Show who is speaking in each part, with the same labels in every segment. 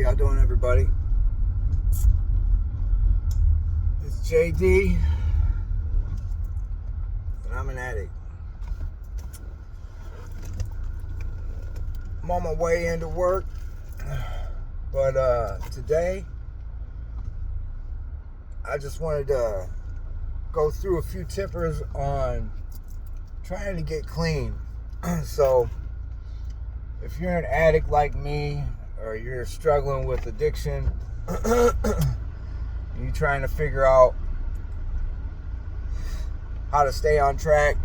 Speaker 1: y'all doing, everybody? It's JD, and I'm an addict. I'm on my way into work, but today I just wanted to go through a few tippers on trying to get clean. So if you're an addict like me, or you're struggling with addiction, and you're trying to figure out how to stay on track,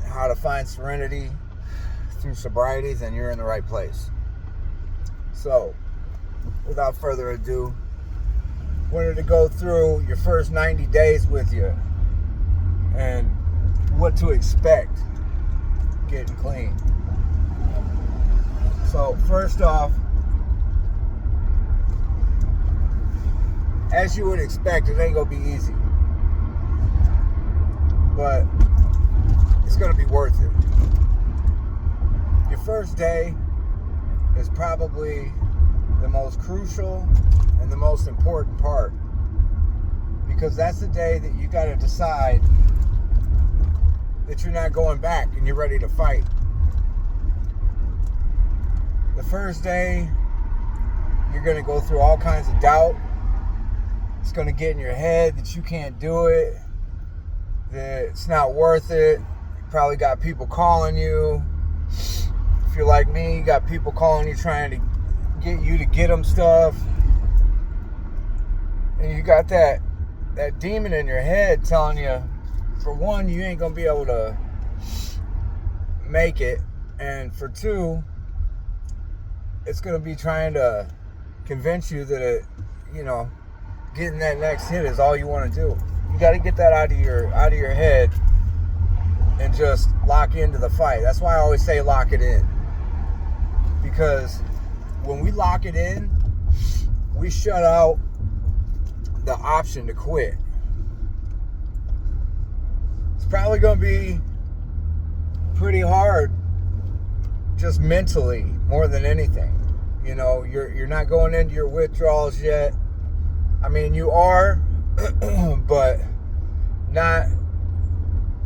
Speaker 1: how to find serenity through sobriety, then you're in the right place. So, without further ado, wanted to go through your first 90 days with you and what to expect getting clean. So first off, as you would expect, it ain't gonna be easy, but it's gonna be worth it. Your first day is probably the most crucial and the most important part, because that's the day that you gotta decide that you're not going back and you're ready to fight. The first day, you're going to go through all kinds of doubt. It's going to get in your head that you can't do it, that it's not worth it. You probably got people calling you. If you're like me, you got people calling you trying to get you to get them stuff. And you got that demon in your head telling you, for one, you ain't going to be able to make it. And for two, it's going to be trying to convince you that getting that next hit is all you want to do. You got to get that out of your head and just lock into the fight. That's why I always say lock it in, because when we lock it in, we shut out the option to quit. It's probably going to be pretty hard, just mentally, more than anything. You're not going into your withdrawals yet. I mean, you are, but not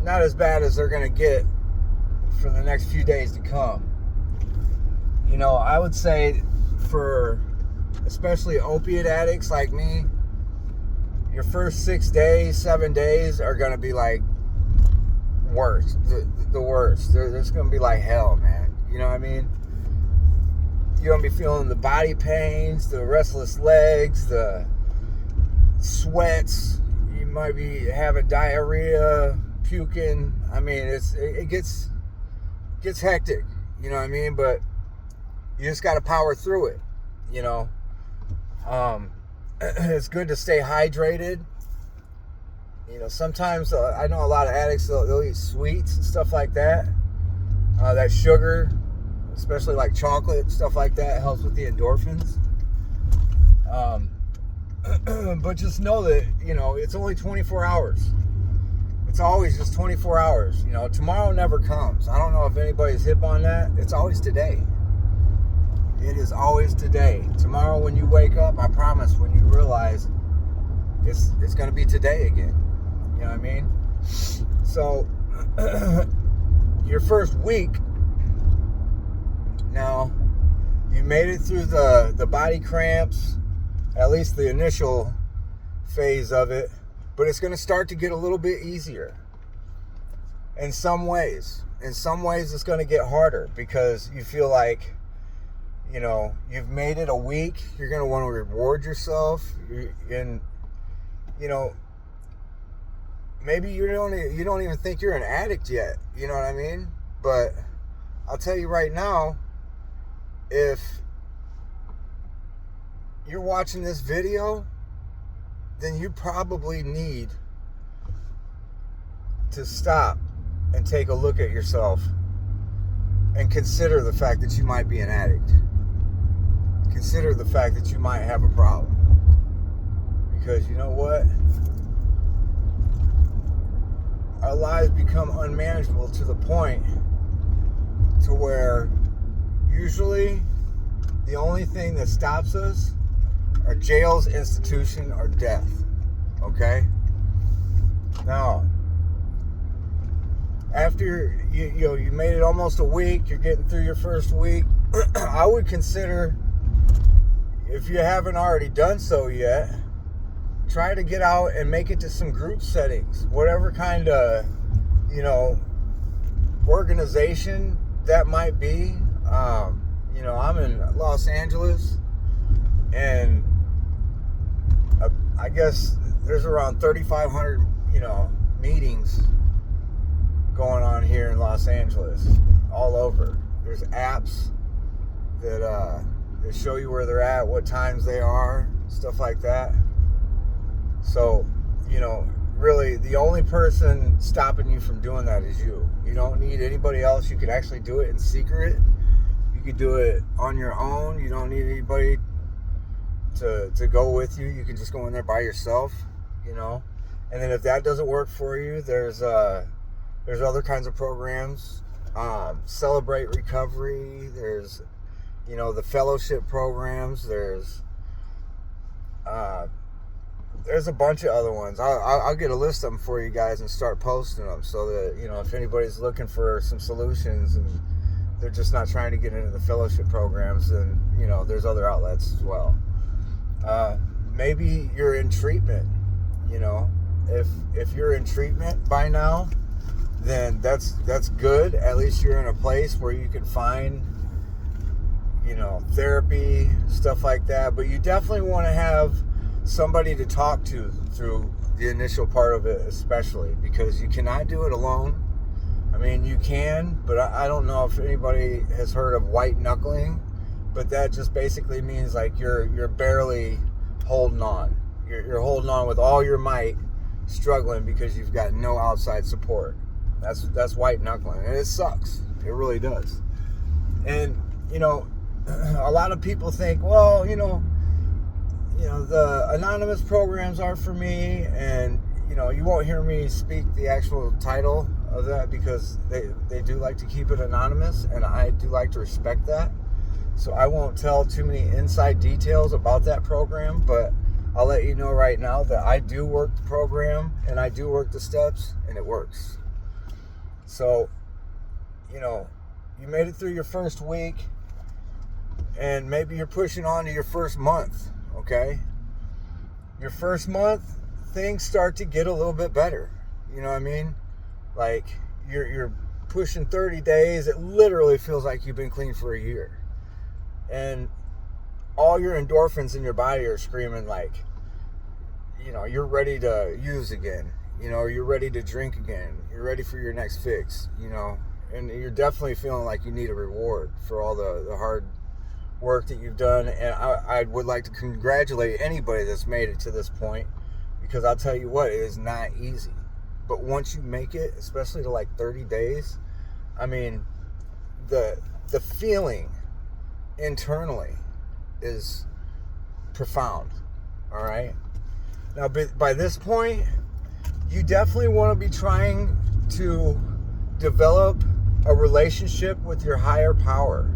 Speaker 1: as bad as they're going to get for the next few days to come. I would say for especially opiate addicts like me, your first 6 days, 7 days are going to be like worst, the worst. There's going to be like hell, man. You know what I mean? You're going to be feeling the body pains, the restless legs, the sweats. You might be having diarrhea, puking. I mean, it gets hectic. You know what I mean? But you just got to power through it. It's good to stay hydrated. Sometimes I know a lot of addicts, they'll eat sweets and stuff like that. That sugar, especially like chocolate, stuff like that, helps with the endorphins. But just know that, it's only 24 hours. It's always just 24 hours. Tomorrow never comes. I don't know if anybody's hip on that. It's always today. It is always today. Tomorrow when you wake up, I promise, when you realize it's going to be today again. You know what I mean? So, your first week, now, you made it through the body cramps, at least the initial phase of it, but it's going to start to get a little bit easier in some ways. In some ways, it's going to get harder because you feel like, you've made it a week. You're going to want to reward yourself. Maybe you don't even think you're an addict yet. You know what I mean? But I'll tell you right now, if you're watching this video, then you probably need to stop and take a look at yourself and consider the fact that you might be an addict. Consider the fact that you might have a problem. Because you know what? Our lives become unmanageable to the point to where usually the only thing that stops us are jails, institution, or death. Okay? Now, after you made it almost a week, you're getting through your first week, I would consider, if you haven't already done so yet, try to get out and make it to some group settings, whatever kind of, organization that might be. I'm in Los Angeles, and I guess there's around 3,500, meetings going on here in Los Angeles, all over. There's apps that show you where they're at, what times they are, stuff like that. So, really, the only person stopping you from doing that is you. You don't need anybody else. You could actually do it in secret. You could do it on your own. You don't need anybody to go with you. You can just go in there by yourself, And then if that doesn't work for you, there's other kinds of programs. Celebrate Recovery. There's, the fellowship programs. There's a bunch of other ones. I'll get a list of them for you guys and start posting them so that, if anybody's looking for some solutions and they're just not trying to get into the fellowship programs, then, there's other outlets as well. Maybe you're in treatment, if you're in treatment by now, then that's good. At least you're in a place where you can find, therapy, stuff like that. But you definitely want to have somebody to talk to through the initial part of it, especially because you cannot do it alone. I mean, you can, but I don't know if anybody has heard of white knuckling, but that just basically means like you're barely holding on. You're holding on with all your might, struggling because you've got no outside support. That's white knuckling, and it sucks. It really does. And a lot of people think, well, the anonymous programs are for me, and you won't hear me speak the actual title of that because they do like to keep it anonymous, and I do like to respect that. So I won't tell too many inside details about that program, but I'll let you know right now that I do work the program and I do work the steps, and it works. So, you made it through your first week, and maybe you're pushing on to your first month, okay? Your first month, things start to get a little bit better. You know what I mean? Like, you're pushing 30 days. It literally feels like you've been clean for a year. And all your endorphins in your body are screaming like, you're ready to use again. You're ready to drink again. You're ready for your next fix, and you're definitely feeling like you need a reward for all the hard work that you've done. And I would like to congratulate anybody that's made it to this point, because I'll tell you what, it is not easy. But once you make it, especially to like 30 days, I mean, the feeling internally is profound. All right. Now, by this point, you definitely want to be trying to develop a relationship with your higher power.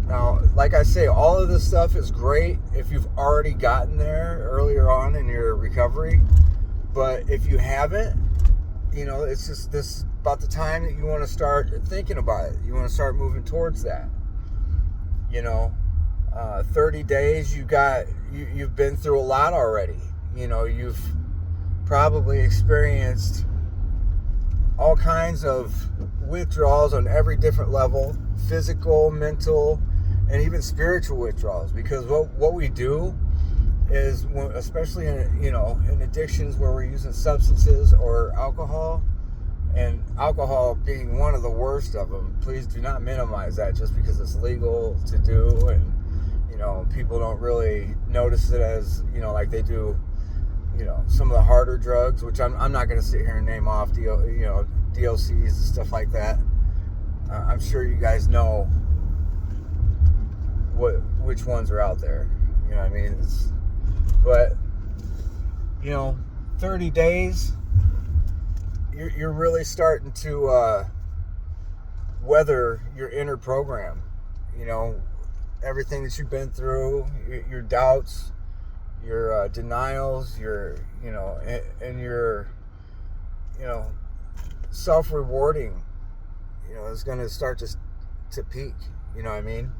Speaker 1: Now, like I say, all of this stuff is great if you've already gotten there earlier on in your recovery. But if you haven't, it's just this about the time that you want to start thinking about it. You want to start moving towards that. 30 days, you've been through a lot already. You've probably experienced all kinds of withdrawals on every different level, physical, mental, and even spiritual withdrawals. Because what we do is, especially in addictions where we're using substances or alcohol, and alcohol being one of the worst of them, please do not minimize that just because it's legal to do, and people don't really notice it as like they do some of the harder drugs, which I'm not going to sit here and name off DOCs and stuff like that. I'm sure you guys know which ones are out there. You know what I mean? But 30 days, you're really starting to weather your inner program. everything that you've been through, your doubts, your denials, your, and your, self-rewarding, is going to start to peak. You know what I mean?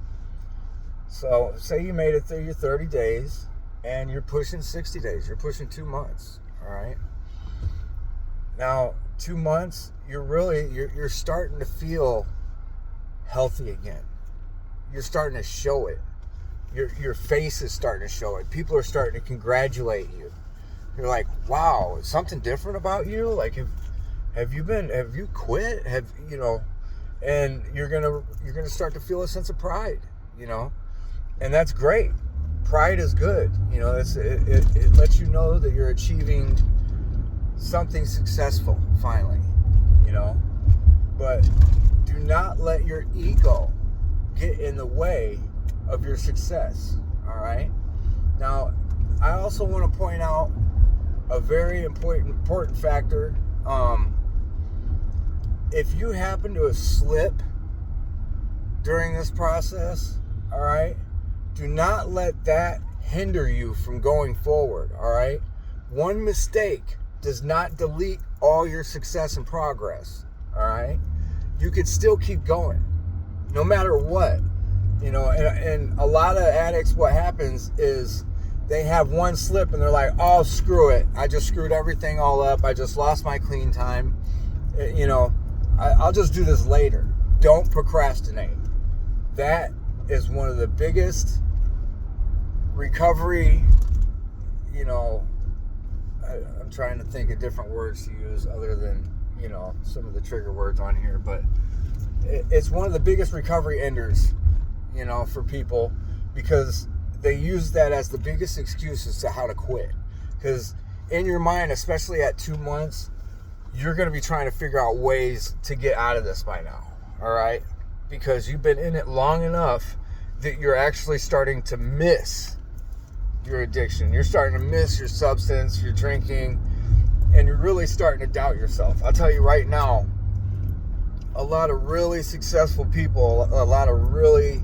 Speaker 1: So say you made it through your 30 days and you're pushing 60 days. You're pushing 2 months. All right. Now, 2 months, you're starting to feel healthy again. You're starting to show it. Your face is starting to show it. People are starting to congratulate you. You're like, wow, is something different about you? Like, have you quit? And you're gonna start to feel a sense of pride, and that's great. Pride is good. It lets you know that you're achieving something successful finally, but do not let your ego get in the way of your success. All right. Now, I also want to point out a very important factor. If you happen to slip during this process, all right, do not let that hinder you from going forward. All right. One mistake does not delete all your success and progress. All right. You could still keep going no matter what. And a lot of addicts, what happens is they have one slip and they're like, oh, screw it. I just screwed everything all up. I just lost my clean time. I'll just do this later. Don't procrastinate. That is one of the biggest recovery, I'm trying to think of different words to use other than, some of the trigger words on here, but it's one of the biggest recovery enders, for people, because they use that as the biggest excuse as to how to quit. Because in your mind, especially at 2 months, you're going to be trying to figure out ways to get out of this by now. All right. Because you've been in it long enough that you're actually starting to miss your addiction. You're starting to miss your substance, your drinking, and you're really starting to doubt yourself. I'll tell you right now, a lot of really successful people, a lot of really,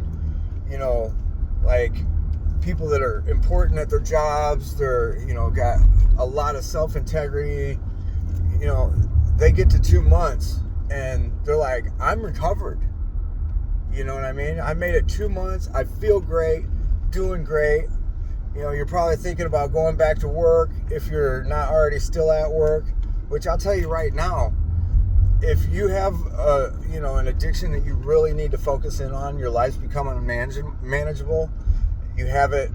Speaker 1: people that are important at their jobs, they're, got a lot of self-integrity, they get to 2 months and they're like, I'm recovered. You know what I mean? I made it 2 months. I feel great, doing great. You're probably thinking about going back to work if you're not already still at work, which I'll tell you right now, if you have an addiction that you really need to focus in on, your life's becoming manageable, you haven't,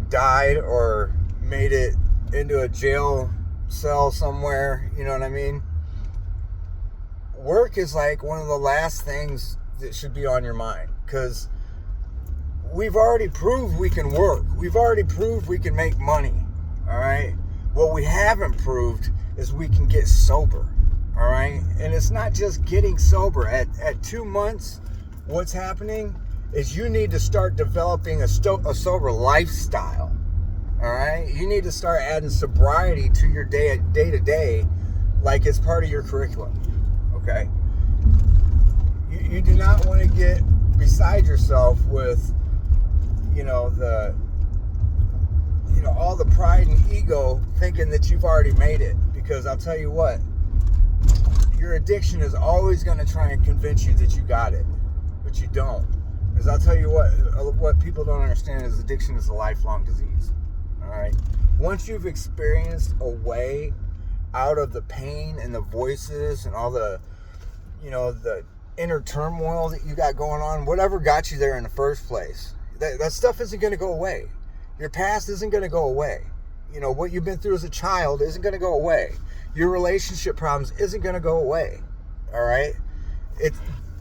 Speaker 1: died or made it into a jail cell somewhere, you know what I mean? Work is like one of the last things that should be on your mind, because we've already proved we can work. We've already proved we can make money. All right. What we haven't proved is we can get sober. All right. And it's not just getting sober. At 2 months, what's happening is you need to start developing a sober lifestyle. All right. You need to start adding sobriety to your day to day, like it's part of your curriculum. Okay. You do not want to get beside yourself with, all the pride and ego thinking that you've already made it. Because I'll tell you what, your addiction is always going to try and convince you that you got it, but you don't. Because I'll tell you what people don't understand is addiction is a lifelong disease. All right. Once you've experienced a way out of the pain and the voices and all the, the inner turmoil that you got going on, whatever got you there in the first place, that stuff isn't going to go away. Your past isn't going to go away. What you've been through as a child isn't going to go away. Your relationship problems isn't going to go away. All right.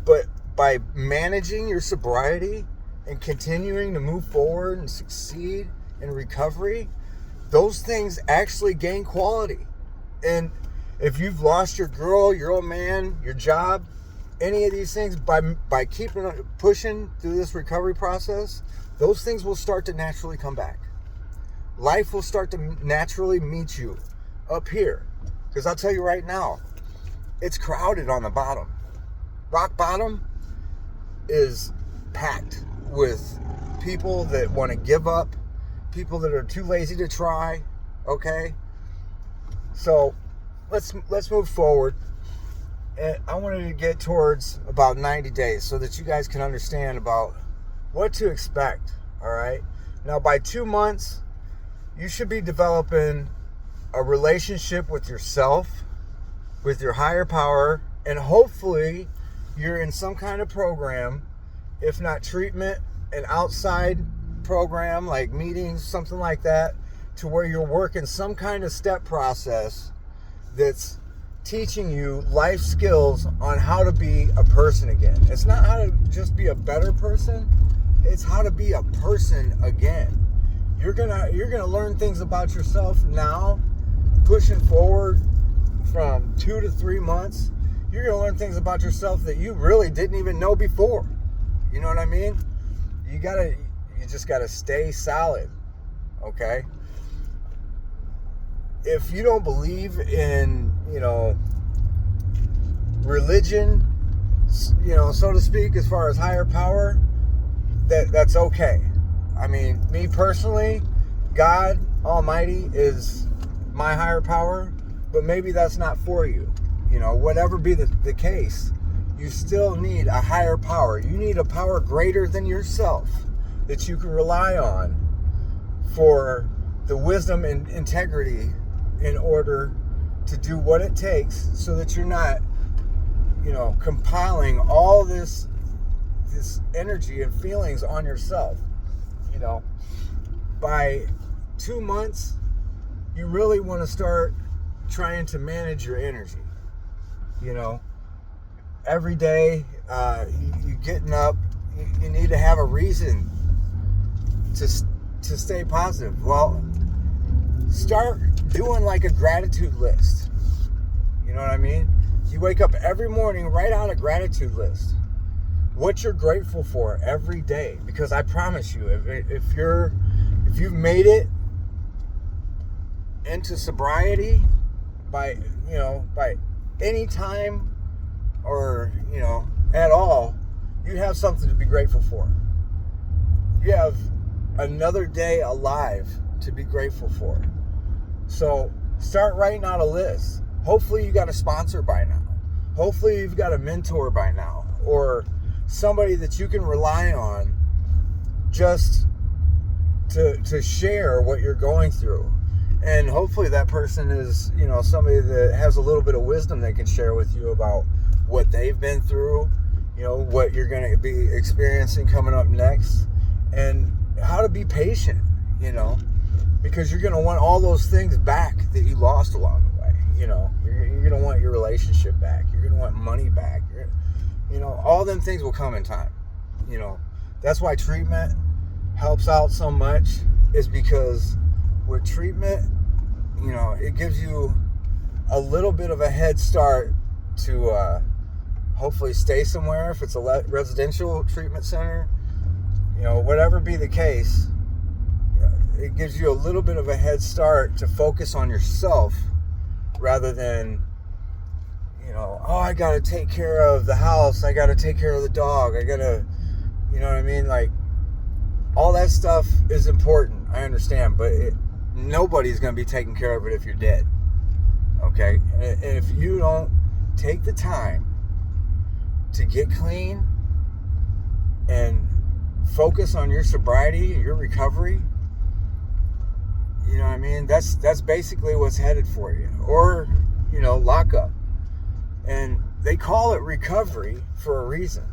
Speaker 1: But by managing your sobriety and continuing to move forward and succeed in recovery, those things actually gain quality. And if you've lost your girl, your old man, your job, any of these things, by keeping pushing through this recovery process, those things will start to naturally come back. Life will start to naturally meet you up here. Because I'll tell you right now, it's crowded on the bottom. Rock bottom is packed with people that want to give up, people that are too lazy to try. Okay, so let's move forward. And I wanted to get towards about 90 days so that you guys can understand about what to expect. All right, now by 2 months, you should be developing a relationship with yourself, with your higher power, and hopefully you're in some kind of program, if not treatment, an outside program like meetings, something like that, to where you're working some kind of step process that's teaching you life skills on how to be a person again. It's not how to just be a better person, it's how to be a person again. You're gonna learn things about yourself now, pushing forward from 2 to 3 months. You're gonna learn things about yourself that you really didn't even know before. You know what I mean? You just gotta stay solid. Okay? If you don't believe in, religion, so to speak, as far as higher power, that's okay. I mean, me personally, God Almighty is my higher power, but maybe that's not for you. Whatever be the case, you still need a higher power. You need a power greater than yourself that you can rely on for the wisdom and integrity in order to do what it takes so that you're not, compiling all this energy and feelings on yourself. By 2 months, you really want to start trying to manage your energy. Every day, you getting up, you need to have a reason to stay positive. Well, start doing like a gratitude list. You know what I mean? You wake up every morning, write out a gratitude list. What you're grateful for every day. Because I promise you, if you've made it into sobriety by any time or, at all, you have something to be grateful for. You have another day alive to be grateful for. So start writing out a list. Hopefully you got a sponsor by now. Hopefully you've got a mentor by now, or somebody that you can rely on just to share what you're going through. And hopefully that person is, somebody that has a little bit of wisdom they can share with you about what they've been through, what you're going to be experiencing coming up next, and how to be patient, because you're going to want all those things back that you lost along the way. You're going to want your relationship back. You're going to want money back. All them things will come in time. That's why treatment helps out so much, is because with treatment, it gives you a little bit of a head start to hopefully stay somewhere if it's a residential treatment center. Whatever be the case, it gives you a little bit of a head start to focus on yourself rather than, I got to take care of the house. I got to take care of the dog. I got to, you know what I mean? Like, all that stuff is important. I understand, but nobody's going to be taking care of it if you're dead. Okay? And if you don't take the time to get clean and focus on your sobriety, your recovery, you know what I mean? That's basically what's headed for you. Or, lockup. And they call it recovery for a reason.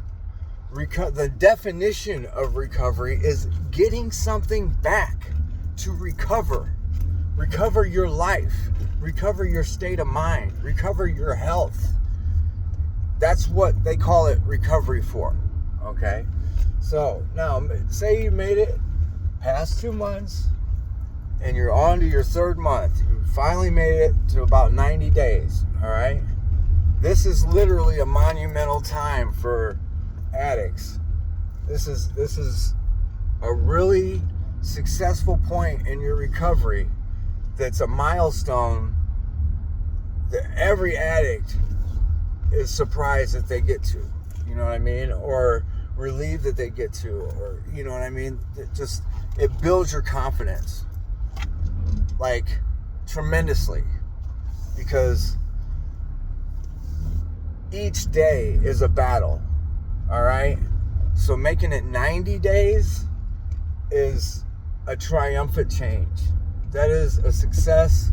Speaker 1: The definition of recovery is getting something back to recover. Recover your life. Recover your state of mind. Recover your health. That's what they call it recovery for. Okay? So, now, say you made it past 2 months and you're on to your 3rd month. You finally made it to about 90 days. All right? This is literally a monumental time for addicts. This is a really successful point in your recovery that's a milestone that every addict is surprised that they get to. You know what I mean? Or relieved that they get to, or you know what I mean. It builds your confidence like tremendously, because each day is a battle. All right, so making it 90 days is a triumphant change. That is a success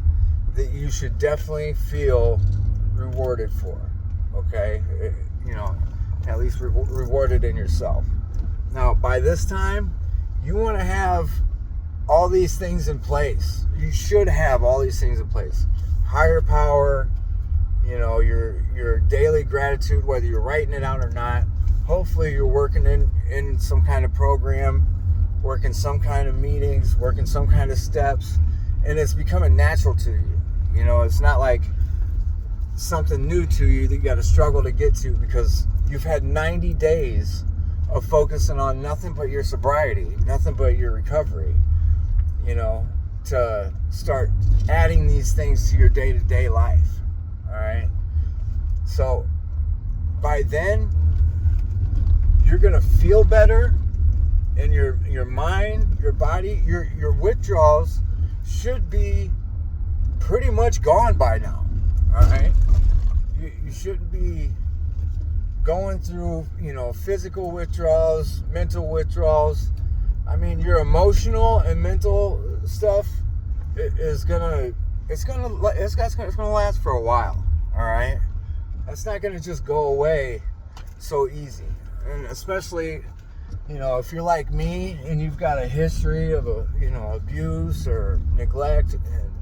Speaker 1: that you should definitely feel rewarded for. Okay, at least rewarded in yourself. Now, by this time, you want to have all these things in place. You should have all these things in place. Higher power, your daily gratitude, whether you're writing it out or not. Hopefully you're working in some kind of program, working some kind of meetings, working some kind of steps, and it's becoming natural to you. It's not like something new to you that you got to struggle to get to, because you've had 90 days of focusing on nothing but your sobriety, nothing but your recovery, to start adding these things to your day-to-day life. All right. So by then, you're going to feel better, and your mind, your body, your withdrawals should be pretty much gone by now. All right. You shouldn't be going through, physical withdrawals, mental withdrawals. I mean, your emotional and mental stuff is gonna last for a while. All right, that's not gonna just go away so easy. And especially, if you're like me and you've got a history of abuse or neglect, and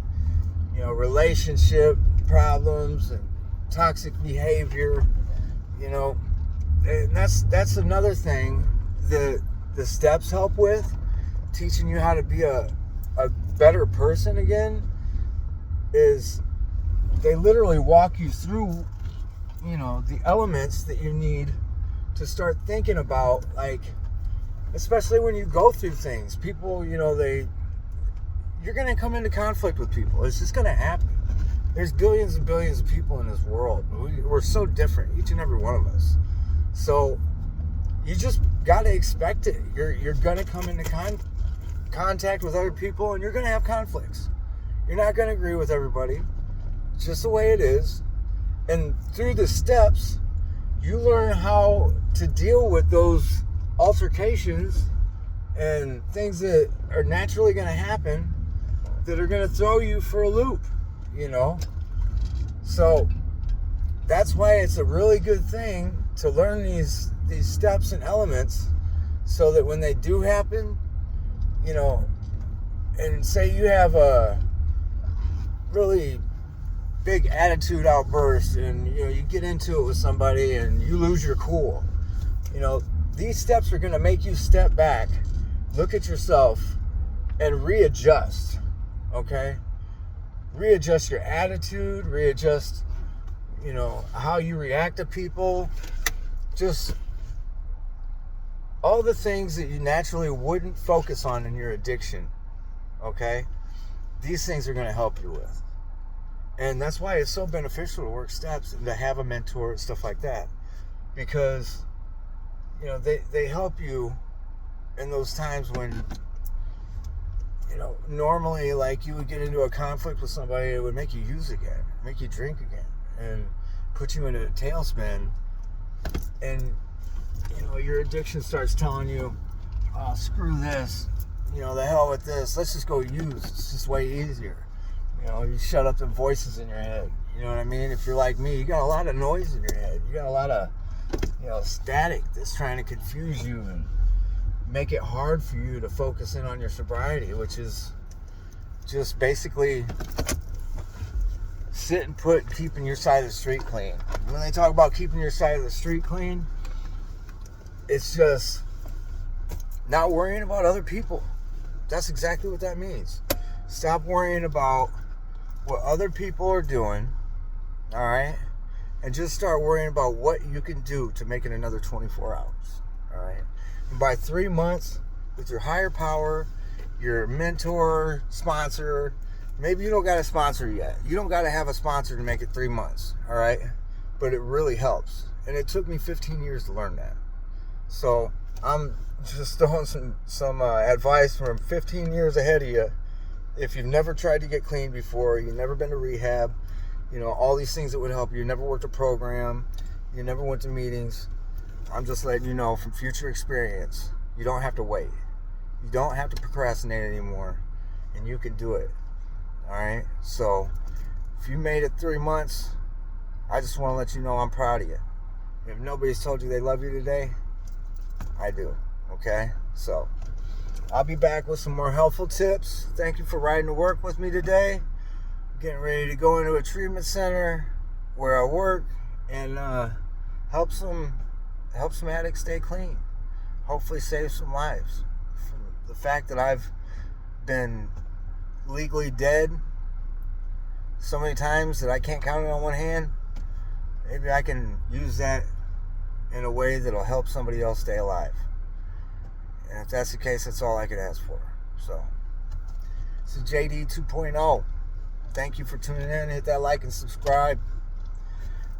Speaker 1: relationship problems and toxic behavior, and that's another thing that the steps help with, teaching you how to be a better person again. Is they literally walk you through the elements that you need to start thinking about, like, especially when you go through things. People, you're going to come into conflict with people. It's just going to happen. There's billions and billions of people in this world. We're so different, each and every one of us. So you just got to expect it. You're going to come into contact with other people, and you're going to have conflicts. You're not going to agree with everybody. It's just the way it is. And through the steps, you learn how to deal with those altercations and things that are naturally going to happen that are going to throw you for a loop, So that's why it's a really good thing to learn these steps and elements, so that when they do happen, and say you have a really big attitude outburst, and you get into it with somebody and you lose your cool, these steps are going to make you step back, look at yourself, and readjust. Okay, readjust your attitude, readjust how you react to people, just all the things that you naturally wouldn't focus on in your addiction. Okay, these things are going to help you with. And that's why it's so beneficial to work steps and to have a mentor and stuff like that, because they help you in those times when normally, like, you would get into a conflict with somebody, it would make you use again, make you drink again, and put you into a tailspin. And your addiction starts telling you, oh, screw this, the hell with this, let's just go use, it's just way easier. You shut up the voices in your head. You know what I mean? If you're like me, you got a lot of noise in your head. You got a lot of, static that's trying to confuse you and make it hard for you to focus in on your sobriety, which is just basically sit and keeping your side of the street clean. When they talk about keeping your side of the street clean, it's just not worrying about other people. That's exactly what that means. Stop worrying about what other people are doing, all right? And just start worrying about what you can do to make it another 24 hours, all right? And by 3 months, with your higher power, your mentor, sponsor, maybe you don't got a sponsor yet. You don't got to have a sponsor to make it 3 months, all right? But it really helps. And it took me 15 years to learn that. So I'm just throwing some advice from 15 years ahead of you. If you've never tried to get clean before, you've never been to rehab, all these things that would help you never worked a program, you never went to meetings, I'm just letting you know from future experience, you don't have to wait. You don't have to procrastinate anymore, and you can do it. All right? So if you made it 3 months, I just want to let you know I'm proud of you. If nobody's told you they love you today, I do. Okay? So I'll be back with some more helpful tips. Thank you for riding to work with me today. Getting ready to go into a treatment center where I work and help some addicts stay clean. Hopefully save some lives. From the fact that I've been legally dead so many times that I can't count it on one hand, maybe I can use that in a way that'll help somebody else stay alive. And if that's the case, that's all I could ask for. So, this is JD 2.0. Thank you for tuning in. Hit that like and subscribe.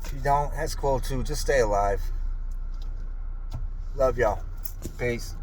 Speaker 1: If you don't, that's cool too. Just stay alive. Love y'all. Peace.